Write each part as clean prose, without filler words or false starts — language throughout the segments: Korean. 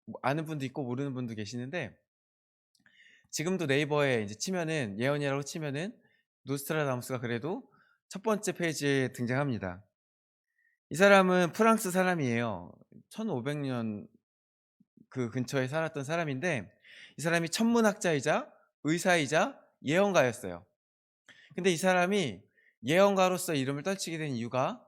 뭐 아는 분도 있고 모르는 분도 계시는데, 지금도 네이버에 이제 치면은 예언이라고 치면은 노스트라다무스가 그래도 첫 번째 페이지에 등장합니다. 이 사람은 프랑스 사람이에요. 1500년 그 근처에 살았던 사람인데, 이 사람이 천문학자이자 의사이자 예언가였어요. 근데 이 사람이 예언가로서 이름을 떨치게 된 이유가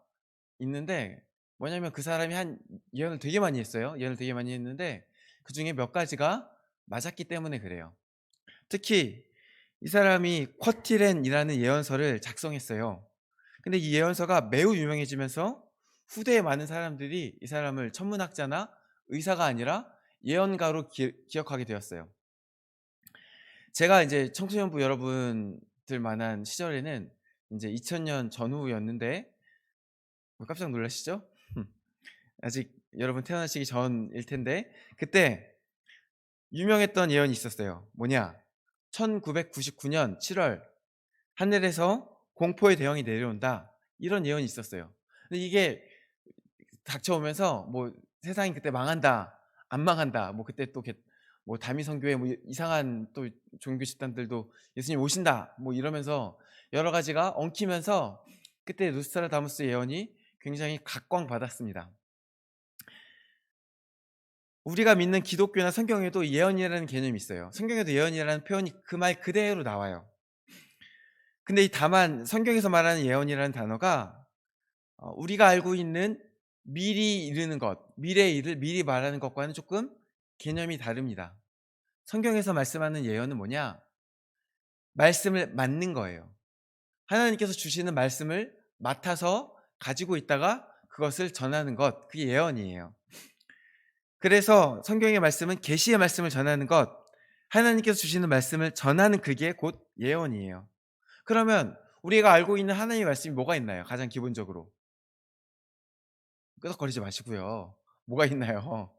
있는데, 뭐냐면 그 사람이 한 예언을 되게 많이 했어요. 예언을 되게 많이 했는데 그중에 몇 가지가 맞았기 때문에 그래요. 특히 이 사람이 쿼티렌이라는 예언서를 작성했어요. 근데 이 예언서가 매우 유명해지면서 후대에 많은 사람들이 이 사람을 천문학자나 의사가 아니라 예언가로 기억하게 되었어요. 제가 이제 청소년부 여러분들 만한 시절에는 이제 2000년 전후였는데, 깜짝 놀라시죠? 아직 여러분 태어나시기 전일 텐데, 그때 유명했던 예언이 있었어요. 뭐냐? 1999년 7월 하늘에서 공포의 대형이 내려온다. 이런 예언이 있었어요. 근데 이게 닥쳐오면서 뭐 세상이 그때 망한다, 안 망한다, 뭐 그때 또 뭐 다미 선교회 뭐 이상한 또 종교 집단들도 예수님 오신다, 뭐 이러면서 여러 가지가 엉키면서 그때 노스트라다무스 예언이 굉장히 각광받았습니다. 우리가 믿는 기독교나 성경에도 예언이라는 개념이 있어요. 성경에도 예언이라는 표현이 그 말 그대로 나와요. 근데 다만 성경에서 말하는 예언이라는 단어가 우리가 알고 있는 미리 이르는 것, 미래의 일을 미리 말하는 것과는 조금 개념이 다릅니다. 성경에서 말씀하는 예언은 뭐냐? 말씀을 맡는 거예요. 하나님께서 주시는 말씀을 맡아서 가지고 있다가 그것을 전하는 것, 그게 예언이에요. 그래서 성경의 말씀은 계시의 말씀을 전하는 것, 하나님께서 주시는 말씀을 전하는 그게 곧 예언이에요. 그러면 우리가 알고 있는 하나님의 말씀이 뭐가 있나요? 가장 기본적으로. 끄덕거리지 마시고요. 뭐가 있나요?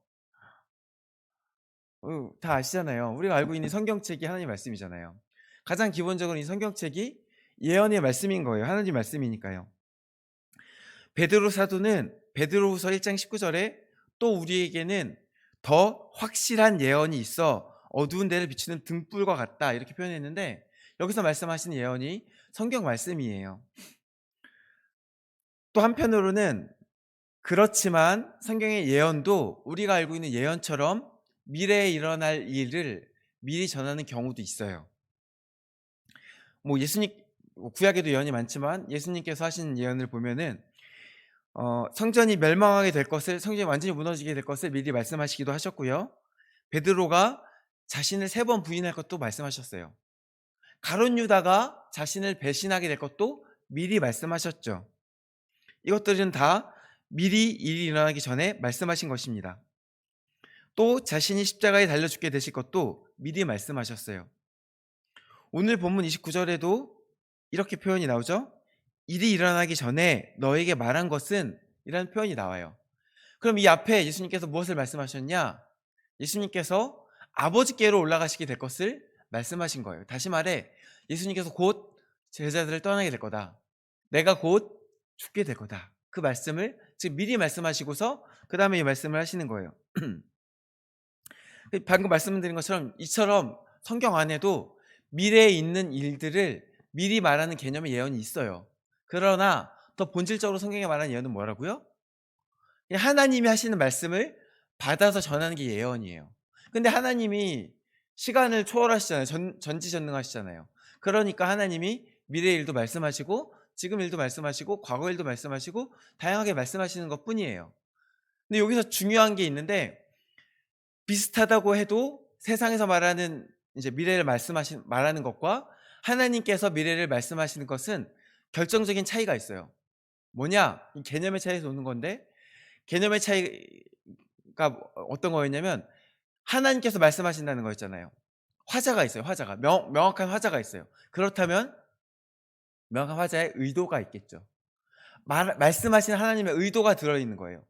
다 아시잖아요. 우리가 알고 있는 성경책이 하나님의 말씀이잖아요. 가장 기본적으로 이 성경책이 예언의 말씀인 거예요. 하나님 말씀이니까요. 베드로 사도는 베드로후서 1장 19절에 또 우리에게는 더 확실한 예언이 있어 어두운 데를 비추는 등불과 같다, 이렇게 표현했는데, 여기서 말씀하신 예언이 성경 말씀이에요. 또 한편으로는 그렇지만 성경의 예언도 우리가 알고 있는 예언처럼 미래에 일어날 일을 미리 전하는 경우도 있어요. 뭐 예수님, 구약에도 예언이 많지만 예수님께서 하신 예언을 보면은 성전이 멸망하게 될 것을, 성전이 완전히 무너지게 될 것을 미리 말씀하시기도 하셨고요. 베드로가 자신을 3번 부인할 것도 말씀하셨어요. 가룟 유다가 자신을 배신하게 될 것도 미리 말씀하셨죠. 이것들은 다 미리 일이 일어나기 전에 말씀하신 것입니다. 또 자신이 십자가에 달려 죽게 되실 것도 미리 말씀하셨어요. 오늘 본문 29절에도 이렇게 표현이 나오죠. 일이 일어나기 전에 너에게 말한 것은, 이라는 표현이 나와요. 그럼 이 앞에 예수님께서 무엇을 말씀하셨냐? 예수님께서 아버지께로 올라가시게 될 것을 말씀하신 거예요. 다시 말해 예수님께서 곧 제자들을 떠나게 될 거다. 내가 곧 죽게 될 거다. 그 말씀을 지금 미리 말씀하시고서 그 다음에 이 말씀을 하시는 거예요. 방금 말씀드린 것처럼 이처럼 성경 안에도 미래에 있는 일들을 미리 말하는 개념의 예언이 있어요. 그러나 더 본질적으로 성경에 말하는 예언은 뭐라고요? 하나님이 하시는 말씀을 받아서 전하는 게 예언이에요. 근데 하나님이 시간을 초월하시잖아요. 전지전능하시잖아요. 그러니까 하나님이 미래 일도 말씀하시고 지금 일도 말씀하시고 과거 일도 말씀하시고 다양하게 말씀하시는 것 뿐이에요. 근데 여기서 중요한 게 있는데, 비슷하다고 해도 세상에서 말하는 이제 미래를 말하는 것과 하나님께서 미래를 말씀하시는 것은 결정적인 차이가 있어요. 뭐냐? 이 개념의 차이에서 오는 건데, 개념의 차이가 어떤 거였냐면 하나님께서 말씀하신다는 거였잖아요. 화자가 있어요. 화자가 명확한 화자가 있어요. 그렇다면 명확한 화자의 의도가 있겠죠. 말씀하신 하나님의 의도가 들어있는 거예요.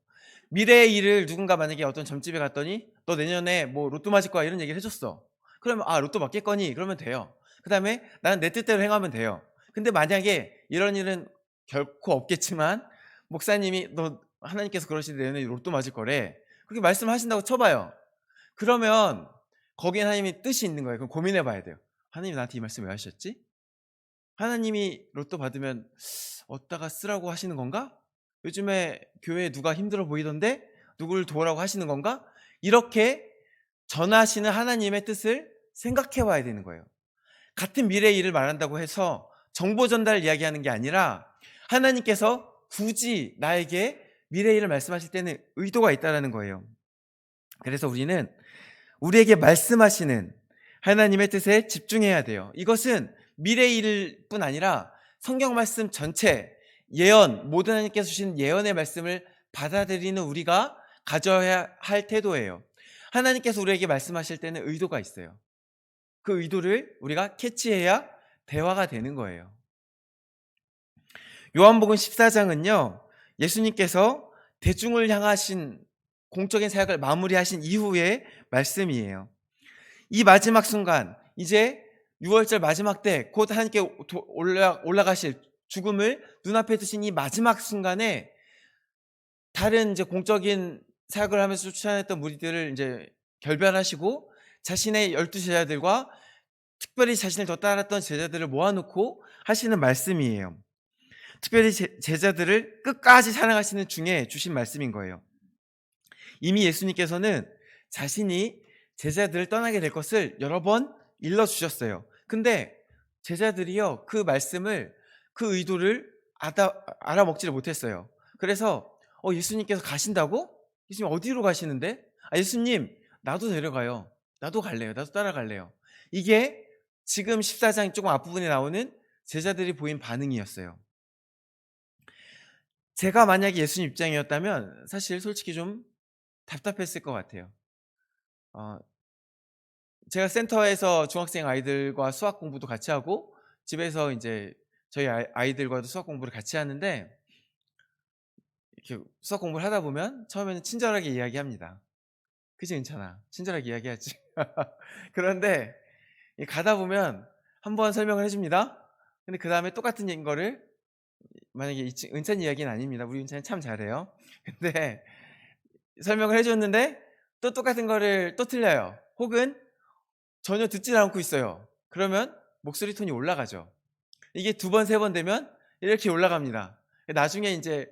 미래의 일을 누군가 만약에 어떤 점집에 갔더니 너 내년에 뭐 로또 맞을 거야, 이런 얘기를 해줬어. 그러면 로또 맞겠거니, 그러면 돼요. 그 다음에 나는 내 뜻대로 행하면 돼요. 근데 만약에 이런 일은 결코 없겠지만 목사님이 너 하나님께서 그러시되 내년에 로또 맞을 거래, 그렇게 말씀하신다고 쳐봐요. 그러면 거기에 하나님의 뜻이 있는 거예요. 그럼 고민해 봐야 돼요. '하나님이 나한테 이 말씀 왜 하셨지? 하나님이 로또 받으면 어디다가 쓰라고 하시는 건가? 요즘에 교회에 누가 힘들어 보이던데 누구를 도우라고 하시는 건가?' 이렇게 전하시는 하나님의 뜻을 생각해 봐야 되는 거예요. 같은 미래의 일을 말한다고 해서 정보 전달을 이야기하는 게 아니라 하나님께서 굳이 나에게 미래의 일을 말씀하실 때는 의도가 있다라는 거예요. 그래서 우리는 우리에게 말씀하시는 하나님의 뜻에 집중해야 돼요. 이것은 미래의 일뿐 아니라 성경 말씀 전체, 예언, 모든 하나님께서 주신 예언의 말씀을 받아들이는 우리가 가져야 할 태도예요. 하나님께서 우리에게 말씀하실 때는 의도가 있어요. 그 의도를 우리가 캐치해야 대화가 되는 거예요. 요한복음 14장은요, 예수님께서 대중을 향하신 공적인 사역을 마무리하신 이후의 말씀이에요. 이 마지막 순간, 이제 6월절 마지막 때 곧 하나님께 올라가실 죽음을 눈앞에 두신 이 마지막 순간에 다른 이제 공적인 사역을 하면서 쫓아냈던 무리들을 이제 결별하시고 자신의 12 제자들과 특별히 자신을 더 따랐던 제자들을 모아놓고 하시는 말씀이에요. 특별히 제자들을 끝까지 사랑하시는 중에 주신 말씀인 거예요. 이미 예수님께서는 자신이 제자들을 떠나게 될 것을 여러 번 일러주셨어요. 근데 제자들이요, 그 말씀을, 그 의도를 알아먹지를 못했어요. 그래서 예수님께서 가신다고? 예수님 어디로 가시는데? 예수님 나도 데려가요. 나도 갈래요. 나도 따라갈래요. 이게 지금 14장 조금 앞부분에 나오는 제자들이 보인 반응이었어요. 제가 만약에 예수님 입장이었다면 사실 솔직히 좀 답답했을 것 같아요. 어, 제가 센터에서 중학생 아이들과 수학 공부도 같이 하고 집에서 이제 저희 아이들과도 수학 공부를 같이 하는데, 이렇게 수학 공부를 하다 보면 처음에는 친절하게 이야기합니다. 그치, 괜찮아. 친절하게 이야기하지. 그런데 가다 보면 한번 설명을 해줍니다. 근데 그 다음에 똑같은 거를, 만약에 은찬이 이야기는 아닙니다. 우리 은찬이 참 잘해요. 근데 설명을 해줬는데 또 똑같은 거를 또 틀려요. 혹은 전혀 듣지 않고 있어요. 그러면 목소리 톤이 올라가죠. 이게 두 번, 세 번 되면 이렇게 올라갑니다. 나중에 이제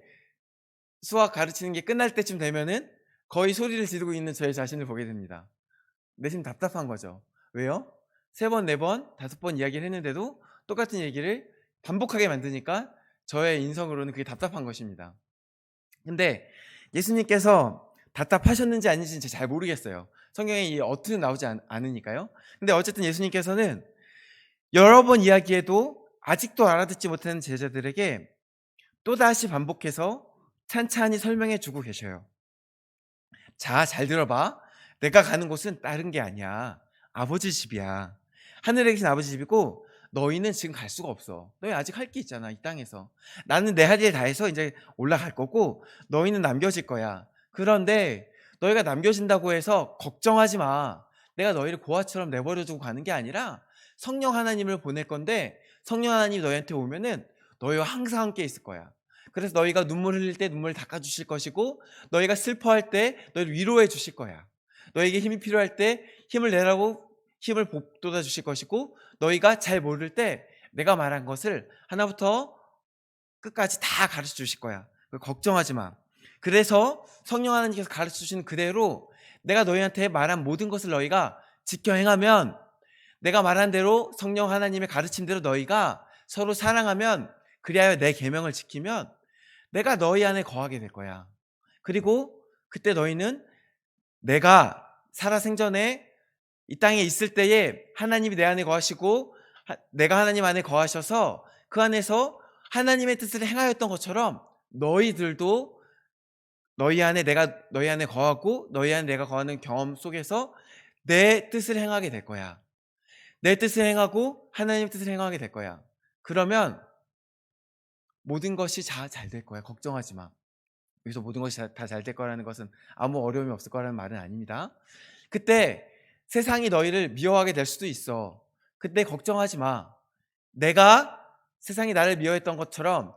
수학 가르치는 게 끝날 때쯤 되면은 거의 소리를 지르고 있는 저의 자신을 보게 됩니다. 내심 답답한 거죠. 왜요? 세 번, 네 번, 다섯 번 이야기를 했는데도 똑같은 얘기를 반복하게 만드니까 저의 인성으로는 그게 답답한 것입니다. 근데 예수님께서 답답하셨는지 아닌지는 잘 모르겠어요. 성경에 이 어투는 나오지 않으니까요. 근데 어쨌든 예수님께서는 여러 번 이야기해도 아직도 알아듣지 못하는 제자들에게 또다시 반복해서 찬찬히 설명해 주고 계셔요. 자, 잘 들어봐. 내가 가는 곳은 다른 게 아니야. 아버지 집이야. 하늘에 계신 아버지 집이고 너희는 지금 갈 수가 없어. 너희 아직 할 게 있잖아, 이 땅에서. 나는 내 할 일 다 해서 이제 올라갈 거고 너희는 남겨질 거야. 그런데 너희가 남겨진다고 해서 걱정하지 마. 내가 너희를 고아처럼 내버려 두고 가는 게 아니라 성령 하나님을 보낼 건데, 성령 하나님이 너희한테 오면은 너희와 항상 함께 있을 거야. 그래서 너희가 눈물 흘릴 때 눈물을 닦아 주실 것이고, 너희가 슬퍼할 때 너희를 위로해 주실 거야. 너에게 힘이 필요할 때 힘을 내라고 힘을 북돋아 주실 것이고, 너희가 잘 모를 때 내가 말한 것을 하나부터 끝까지 다 가르쳐 주실 거야. 걱정하지 마. 그래서 성령 하나님께서 가르쳐 주시는 그대로 내가 너희한테 말한 모든 것을 너희가 지켜 행하면, 내가 말한 대로 성령 하나님의 가르침대로 너희가 서로 사랑하면, 그리하여 내 계명을 지키면 내가 너희 안에 거하게 될 거야. 그리고 그때 너희는 내가 살아생전에 이 땅에 있을 때에 하나님이 내 안에 거하시고 내가 하나님 안에 거하셔서 그 안에서 하나님의 뜻을 행하였던 것처럼 너희들도 내가 너희 안에 거하고 너희 안에 내가 거하는 경험 속에서 내 뜻을 행하게 될 거야. 내 뜻을 행하고 하나님의 뜻을 행하게 될 거야. 그러면 모든 것이 다 잘 될 거야. 걱정하지 마. 여기서 모든 것이 다 잘 될 거라는 것은 아무 어려움이 없을 거라는 말은 아닙니다. 그때 세상이 너희를 미워하게 될 수도 있어. 그때 걱정하지 마. 내가 세상이 나를 미워했던 것처럼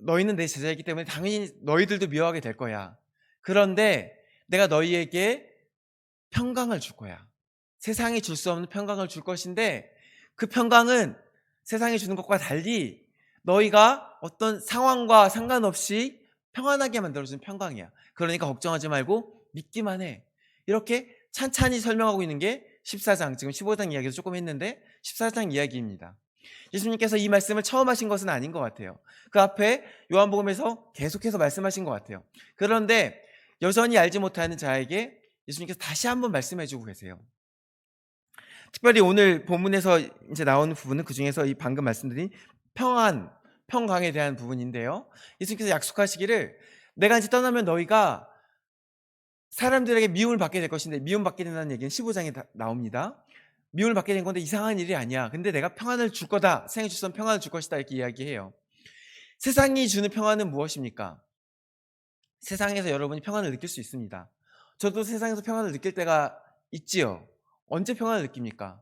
너희는 내 제자이기 때문에 당연히 너희들도 미워하게 될 거야. 그런데 내가 너희에게 평강을 줄 거야. 세상이 줄 수 없는 평강을 줄 것인데 그 평강은 세상이 주는 것과 달리 너희가 어떤 상황과 상관없이 평안하게 만들어주는 평강이야. 그러니까 걱정하지 말고 믿기만 해. 이렇게 찬찬히 설명하고 있는 게 14장, 지금 15장 이야기도 조금 했는데 14장 이야기입니다. 예수님께서 이 말씀을 처음 하신 것은 아닌 것 같아요. 그 앞에 요한복음에서 계속해서 말씀하신 것 같아요. 그런데 여전히 알지 못하는 자에게 예수님께서 다시 한번 말씀해 주고 계세요. 특별히 오늘 본문에서 이제 나오는 부분은 그 중에서 이 방금 말씀드린 평안, 평강에 대한 부분인데요. 예수님께서 약속하시기를 내가 이제 떠나면 너희가 사람들에게 미움을 받게 될 것인데, 미움 받게 된다는 얘기는 15장에 나옵니다. 미움을 받게 된 건데 이상한 일이 아니야. 근데 내가 평안을 줄 거다. 세상에 줄 수 없는 평안을 줄 것이다. 이렇게 이야기해요. 세상이 주는 평안은 무엇입니까? 세상에서 여러분이 평안을 느낄 수 있습니다. 저도 세상에서 평안을 느낄 때가 있지요. 언제 평안을 느낍니까?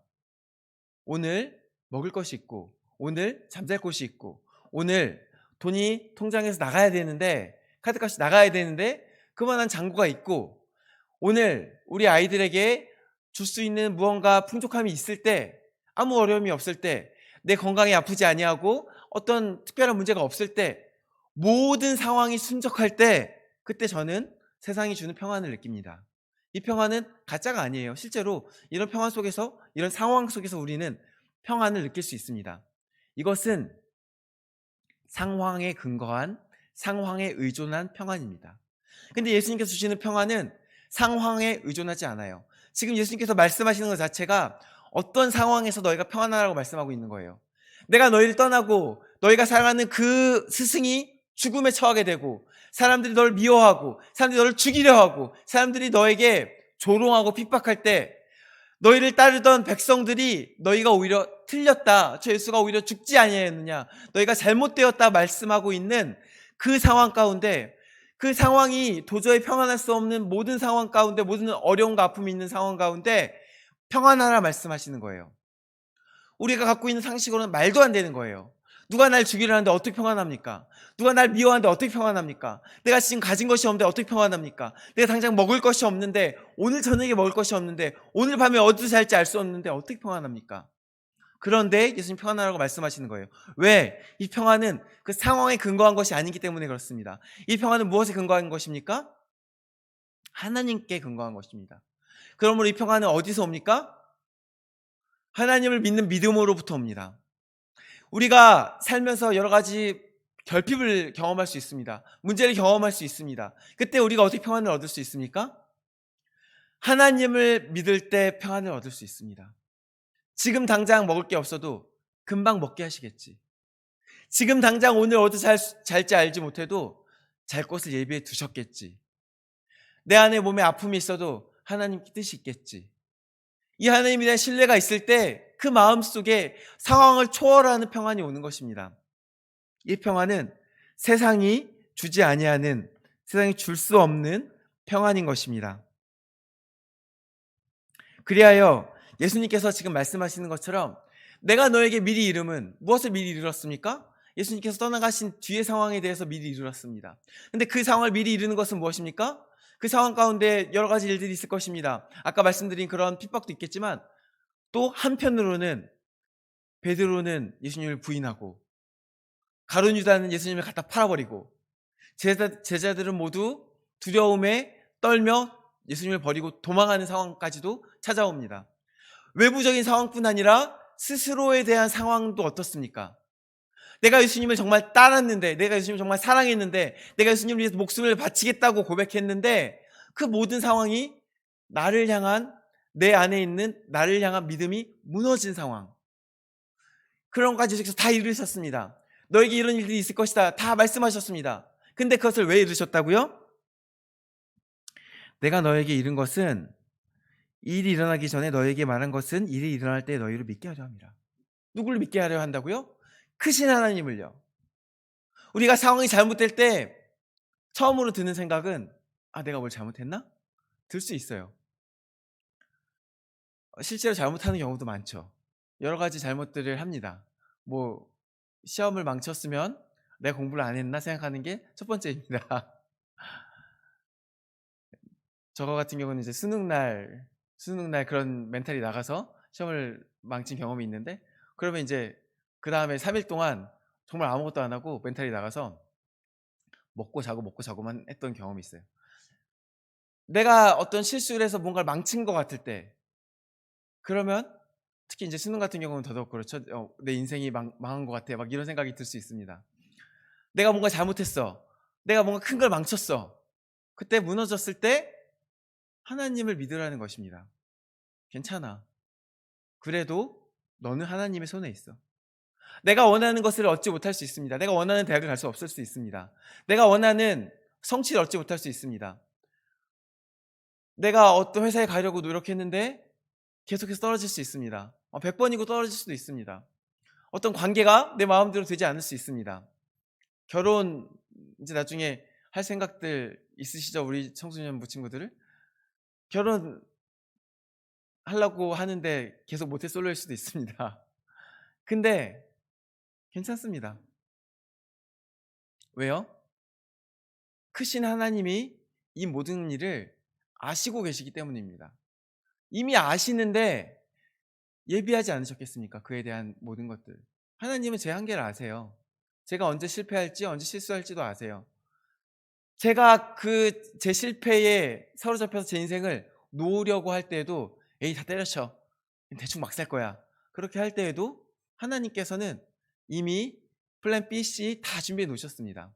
오늘 먹을 것이 있고, 오늘 잠잘 곳이 있고, 오늘 돈이 통장에서 나가야 되는데, 카드값이 나가야 되는데 그만한 잔고가 있고, 오늘 우리 아이들에게 줄 수 있는 무언가 풍족함이 있을 때, 아무 어려움이 없을 때, 내 건강이 아프지 아니하고 어떤 특별한 문제가 없을 때, 모든 상황이 순적할 때, 그때 저는 세상이 주는 평안을 느낍니다. 이 평안은 가짜가 아니에요. 실제로 이런 평안 속에서, 이런 상황 속에서 우리는 평안을 느낄 수 있습니다. 이것은 상황에 근거한, 상황에 의존한 평안입니다. 근데 예수님께서 주시는 평안은 상황에 의존하지 않아요. 지금 예수님께서 말씀하시는 것 자체가 어떤 상황에서 너희가 평안하라고 말씀하고 있는 거예요. 내가 너희를 떠나고 너희가 사랑하는 그 스승이 죽음에 처하게 되고, 사람들이 너를 미워하고, 사람들이 너를 죽이려 하고, 사람들이 너에게 조롱하고 핍박할 때, 너희를 따르던 백성들이 너희가 오히려 틀렸다, 저 예수가 오히려 죽지 아니하였느냐, 너희가 잘못되었다 말씀하고 있는 그 상황 가운데, 그 상황이 도저히 평안할 수 없는 모든 상황 가운데, 모든 어려움과 아픔이 있는 상황 가운데 평안하라 말씀하시는 거예요. 우리가 갖고 있는 상식으로는 말도 안 되는 거예요. 누가 날 죽이려 하는데 어떻게 평안합니까? 누가 날 미워하는데 어떻게 평안합니까? 내가 지금 가진 것이 없는데 어떻게 평안합니까? 내가 당장 먹을 것이 없는데, 오늘 저녁에 먹을 것이 없는데, 오늘 밤에 어디서 잘지 알 수 없는데 어떻게 평안합니까? 그런데 예수님 평안하라고 말씀하시는 거예요. 왜? 이 평안은 그 상황에 근거한 것이 아니기 때문에 그렇습니다. 이 평안은 무엇에 근거한 것입니까? 하나님께 근거한 것입니다. 그러므로 이 평안은 어디서 옵니까? 하나님을 믿는 믿음으로부터 옵니다. 우리가 살면서 여러 가지 결핍을 경험할 수 있습니다. 문제를 경험할 수 있습니다. 그때 우리가 어떻게 평안을 얻을 수 있습니까? 하나님을 믿을 때 평안을 얻을 수 있습니다. 지금 당장 먹을 게 없어도 금방 먹게 하시겠지. 지금 당장 오늘 어디서 잘지 알지 못해도 잘 곳을 예비해 두셨겠지. 내 안에 몸에 아픔이 있어도 하나님 뜻이 있겠지. 이 하나님에 대한 신뢰가 있을 때 그 마음 속에 상황을 초월하는 평안이 오는 것입니다. 이 평안은 세상이 주지 아니하는, 세상이 줄 수 없는 평안인 것입니다. 그리하여 예수님께서 지금 말씀하시는 것처럼, 내가 너에게 미리 이름은 무엇을 미리 이르렀습니까? 예수님께서 떠나가신 뒤의 상황에 대해서 미리 이르렀습니다. 근데 그 상황을 미리 이루는 것은 무엇입니까? 그 상황 가운데 여러 가지 일들이 있을 것입니다. 아까 말씀드린 그런 핍박도 있겠지만, 또 한편으로는 베드로는 예수님을 부인하고, 가룟 유다는 예수님을 갖다 팔아버리고, 제자들은 모두 두려움에 떨며 예수님을 버리고 도망하는 상황까지도 찾아옵니다. 외부적인 상황뿐 아니라 스스로에 대한 상황도 어떻습니까? 내가 예수님을 정말 따랐는데, 내가 예수님을 정말 사랑했는데, 내가 예수님을 위해서 목숨을 바치겠다고 고백했는데, 그 모든 상황이 나를 향한, 내 안에 있는 나를 향한 믿음이 무너진 상황, 그런 것까지 예수께서 다 이루셨습니다. 너에게 이런 일들이 있을 것이다 다 말씀하셨습니다. 근데 그것을 왜 이루셨다고요? 내가 너에게 이른 것은, 일이 일어나기 전에 너에게 말한 것은 일이 일어날 때 너희를 믿게 하려 함이라. 누구를 믿게 하려 한다고요? 크신 하나님을요. 우리가 상황이 잘못될 때 처음으로 드는 생각은, 내가 뭘 잘못했나? 들 수 있어요. 실제로 잘못하는 경우도 많죠. 여러 가지 잘못들을 합니다. 시험을 망쳤으면 내가 공부를 안 했나 생각하는 게 첫 번째입니다. 저 같은 경우는 이제 수능날 수능 날 그런 멘탈이 나가서 시험을 망친 경험이 있는데, 그러면 인제 그다음에 3일 동안 정말 아무것도 안 하고 멘탈이 나가서 먹고 자고 먹고 자고만 했던 경험이 있어요. 내가 어떤 실수를 해서 뭔가를 망친 것 같을 때, 그러면 특히 인제 수능 같은 경우는 더더욱 그렇죠. '내 인생이 망한 것 같아.' 막 이런 생각이 들 수 있습니다. '내가 뭔가 잘못했어. 내가 뭔가 큰 걸 망쳤어.' 그때 무너졌을 때 하나님을 믿으라는 것입니다. '괜찮아. 그래도 너는 하나님의 손에 있어.' 내가 원하는 것을 얻지 못할 수 있습니다. 내가 원하는 대학을 갈 수 없을 수 있습니다. 내가 원하는 성취를 얻지 못할 수 있습니다. 내가 어떤 회사에 가려고 노력했는데 계속해서 떨어질 수 있습니다. 100 번이고 떨어질 수도 있습니다. 어떤 관계가 내 마음대로 되지 않을 수 있습니다. 결혼 인제 나중에 할 생각들 있으시죠? 우리 청소년부 친구들? 결혼하려고 하는데 계속 모태솔로일 수도 있습니다. 근데 괜찮습니다. 왜요? 크신 하나님이 이 모든 일을 아시고 계시기 때문입니다. 이미 아시는데 예비하지 않으셨겠습니까? 그에 대한 모든 것들. 하나님은 제 한계를 아세요. 제가 언제 실패할지 언제 실수할지도 아세요. 제가 제 실패에 사로잡혀서 제 인생을 놓으려고 할 때에도 '에이 다 때려쳐. 대충 막 살 거야.' 그렇게 할 때에도 하나님께서는 이미 플랜 B, C 다 준비해 놓으셨습니다.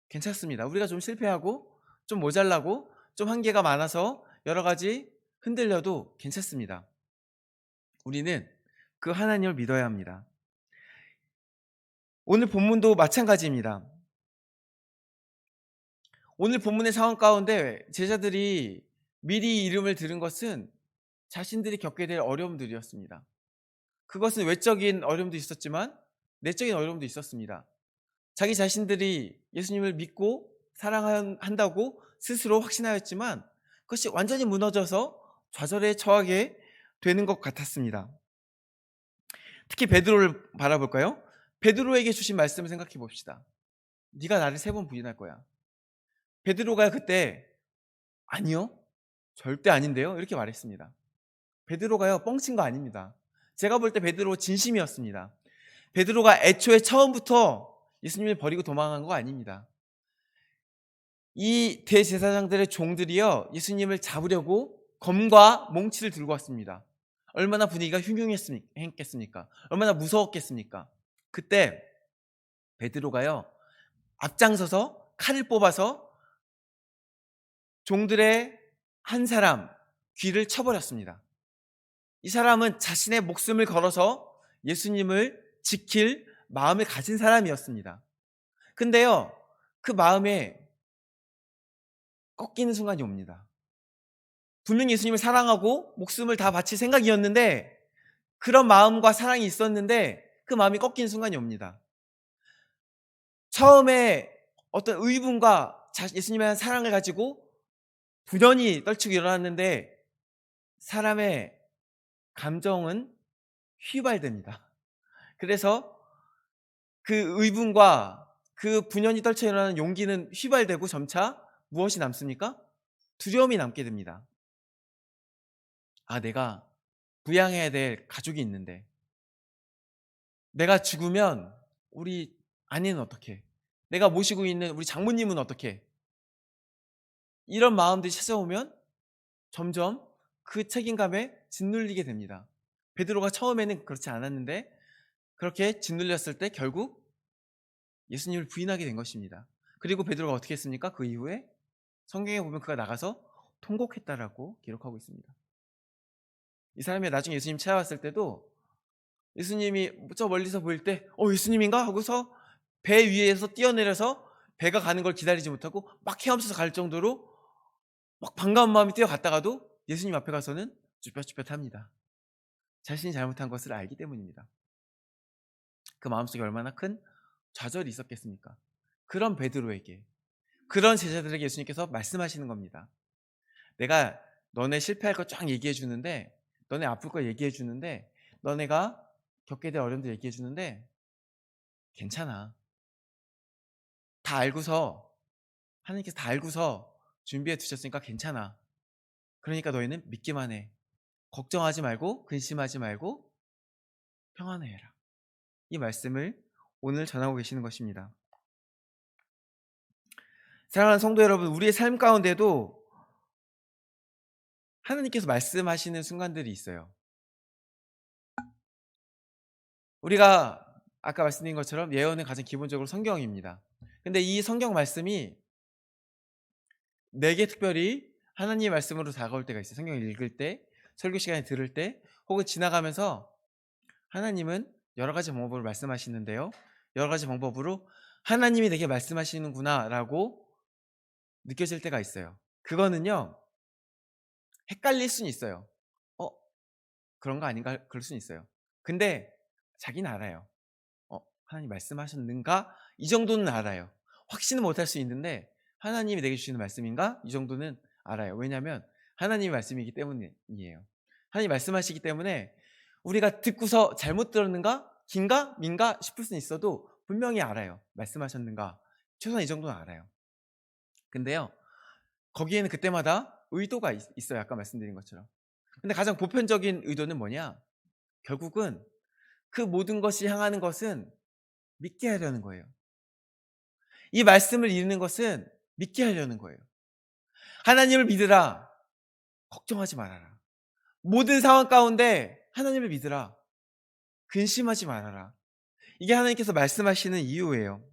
괜찮습니다. 우리가 좀 실패하고 좀 모자라고 좀 한계가 많아서 여러 가지 흔들려도 괜찮습니다. 우리는 그 하나님을 믿어야 합니다. 오늘 본문도 마찬가지입니다. 오늘 본문의 상황 가운데 제자들이 미리 이름을 들은 것은 자신들이 겪게 될 어려움들이었습니다. 그것은 외적인 어려움도 있었지만 내적인 어려움도 있었습니다. 자기 자신들이 예수님을 믿고 사랑한다고 스스로 확신하였지만 그것이 완전히 무너져서 좌절에 처하게 되는 것 같았습니다. 특히 베드로를 바라볼까요? 베드로에게 주신 말씀을 생각해 봅시다. 네가 나를 3번 부인할 거야. 베드로가 그때 아니요. 절대 아닌데요. 이렇게 말했습니다. 베드로가요 뻥친 거 아닙니다. 제가 볼 때 베드로 진심이었습니다. 베드로가 애초에 처음부터 예수님을 버리고 도망한 거 아닙니다. 이 대제사장들의 종들이요 예수님을 잡으려고 검과 몽치를 들고 왔습니다. 얼마나 분위기가 흉흉했겠습니까? 얼마나 무서웠겠습니까? 그때 베드로가요 앞장서서 칼을 뽑아서 종들의 한 사람 귀를 쳐버렸습니다. 이 사람은 자신의 목숨을 걸어서 예수님을 지킬 마음을 가진 사람이었습니다. 근데요 그 마음에 꺾이는 순간이 옵니다. 분명히 예수님을 사랑하고 목숨을 다 바칠 생각이었는데 그런 마음과 사랑이 있었는데 그 마음이 꺾이는 순간이 옵니다. 처음에 어떤 의분과 예수님에 대한 사랑을 가지고 분연히 떨치고 일어났는데 사람의 감정은 휘발됩니다. 그래서 그 의분과 그 분연히 떨쳐 일어나는 용기는 휘발되고 점차 무엇이 남습니까? 두려움이 남게 됩니다. 아, 내가 부양해야 될 가족이 있는데 내가 죽으면 우리 아내는 어떡해? 내가 모시고 있는 우리 장모님은 어떡해? 이런 마음들이 찾아오면 점점 그 책임감에 짓눌리게 됩니다. 베드로가 처음에는 그렇지 않았는데 그렇게 짓눌렸을 때 결국 예수님을 부인하게 된 것입니다. 그리고 베드로가 어떻게 했습니까? 그 이후에 성경에 보면 그가 나가서 통곡했다라고 기록하고 있습니다. 이 사람이 나중에 예수님 찾아왔을 때도 예수님이 저 멀리서 보일 때 예수님인가? 하고서 배 위에서 뛰어내려서 배가 가는 걸 기다리지 못하고 막 헤엄쳐서 갈 정도로 막 반가운 마음이 뛰어갔다가도 예수님 앞에 가서는 쭈뼛쭈뼛합니다. 자신이 잘못한 것을 알기 때문입니다. 그 마음속에 얼마나 큰 좌절이 있었겠습니까? 그런 베드로에게, 그런 제자들에게 예수님께서 말씀하시는 겁니다. 내가 너네 실패할 거 쫙 얘기해 주는데, 너네 아플 거 얘기해 주는데, 너네가 겪게 될 어려움들 얘기해 주는데 괜찮아. 다 알고서, 하나님께서 다 알고서 준비해 두셨으니까 괜찮아. 그러니까 너희는 믿기만 해. 걱정하지 말고 근심하지 말고 평안히 해라. 이 말씀을 오늘 전하고 계시는 것입니다. 사랑하는 성도 여러분, 우리의 삶 가운데도 하나님께서 말씀하시는 순간들이 있어요. 우리가 아까 말씀드린 것처럼 예언은 가장 기본적으로 성경입니다. 근데 이 성경 말씀이 내게 특별히 하나님의 말씀으로 다가올 때가 있어요. 성경을 읽을 때, 설교 시간에 들을 때, 혹은 지나가면서 하나님은 여러 가지 방법으로 말씀하시는데요. 여러 가지 방법으로 하나님이 내게 말씀하시는구나라고 느껴질 때가 있어요. 그거는요, 헷갈릴 수는 있어요. 어, 그런 거 아닌가? 그럴 수는 있어요. 근데 자기는 알아요. 하나님 말씀하셨는가? 이 정도는 알아요. 확신은 못할 수 있는데 하나님이 내게 주시는 말씀인가? 이 정도는 알아요. 왜냐하면 하나님의 말씀이기 때문이에요. 하나님 말씀하시기 때문에 우리가 듣고서 잘못 들었는가? 긴가? 민가? 싶을 수는 있어도 분명히 알아요. 말씀하셨는가? 최소한 이 정도는 알아요. 근데요, 거기에는 그때마다 의도가 있어요. 아까 말씀드린 것처럼. 근데 가장 보편적인 의도는 뭐냐? 결국은 그 모든 것이 향하는 것은 믿게 하려는 거예요. 이 말씀을 읽는 것은 믿게 하려는 거예요. 하나님을 믿으라. 걱정하지 말아라. 모든 상황 가운데 하나님을 믿으라. 근심하지 말아라. 이게 하나님께서 말씀하시는 이유예요.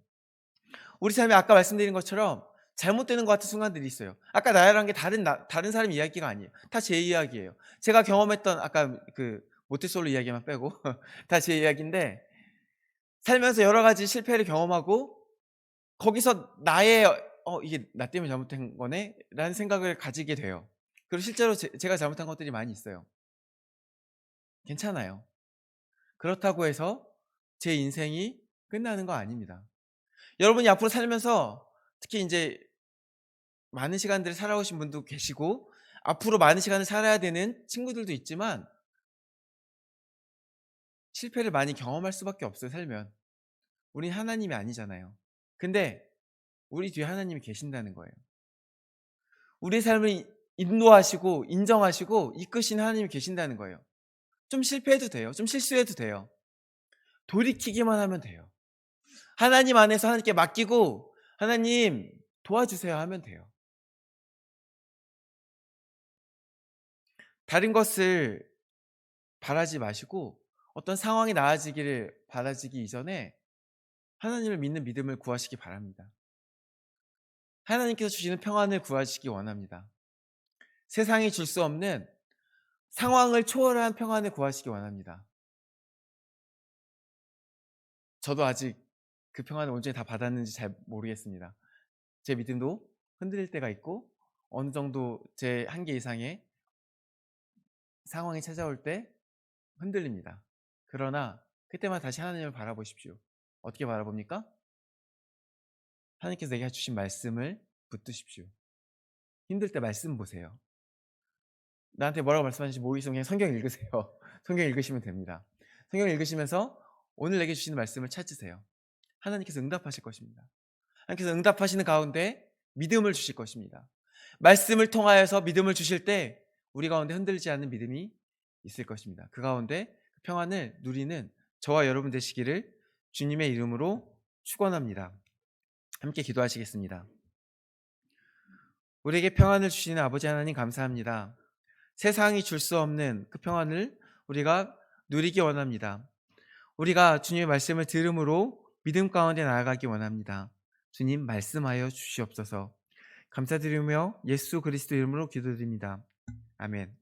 우리 삶에 아까 말씀드린 것처럼 잘못되는 것 같은 순간들이 있어요. 아까 나야라는 게 다른 사람 이야기가 아니에요. 다 제 이야기예요. 제가 경험했던 아까 그 모태솔로 이야기만 빼고 다 제 이야기인데, 살면서 여러 가지 실패를 경험하고 거기서 나의 이게 나 때문에 잘못된 거네 라는 생각을 가지게 돼요. 그리고 실제로 제가 잘못한 것들이 많이 있어요. 괜찮아요. 그렇다고 해서 제 인생이 끝나는 거 아닙니다. 여러분이 앞으로 살면서 특히 인제 많은 시간들을 살아오신 분도 계시고 앞으로 많은 시간을 살아야 되는 친구들도 있지만 실패를 많이 경험할 수밖에 없어요, 살면. 우린 하나님이 아니잖아요. 근데 우리 뒤에 하나님이 계신다는 거예요. 우리의 삶을 인도하시고 인정하시고 이끄시는 하나님이 계신다는 거예요. 좀 실패해도 돼요. 좀 실수해도 돼요. 돌이키기만 하면 돼요. 하나님 안에서 하나님께 맡기고 하나님 도와주세요 하면 돼요. 다른 것을 바라지 마시고 어떤 상황이 나아지기를 바라지기 이전에 하나님을 믿는 믿음을 구하시기 바랍니다. 하나님께서 주시는 평안을 구하시기 원합니다. 세상이 줄 수 없는 상황을 초월한 평안을 구하시기 원합니다. 저도 아직 그 평안을 온전히 다 받았는지 잘 모르겠습니다. 제 믿음도 흔들릴 때가 있고 어느 정도 제 한계 이상의 상황이 찾아올 때 흔들립니다. 그러나 그때만 다시 하나님을 바라보십시오. 어떻게 바라봅니까? 하나님께서 내게 주신 말씀을 붙드십시오. 힘들 때 말씀 보세요. 나한테 뭐라고 말씀하시는지 모르겠으면 그냥 성경 읽으세요. 성경 읽으시면 됩니다. 성경 읽으시면서 오늘 내게 주시는 말씀을 찾으세요. 하나님께서 응답하실 것입니다. 하나님께서 응답하시는 가운데 믿음을 주실 것입니다. 말씀을 통하여서 믿음을 주실 때 우리 가운데 흔들리지 않는 믿음이 있을 것입니다. 그 가운데 평안을 누리는 저와 여러분 되시기를 주님의 이름으로 축원합니다. 함께 기도하시겠습니다. 우리에게 평안을 주시는 아버지 하나님 감사합니다. 세상이 줄 수 없는 그 평안을 우리가 누리기 원합니다. 우리가 주님의 말씀을 들음으로 믿음 가운데 나아가기 원합니다. 주님 말씀하여 주시옵소서. 감사드리며 예수 그리스도 이름으로 기도드립니다. 아멘.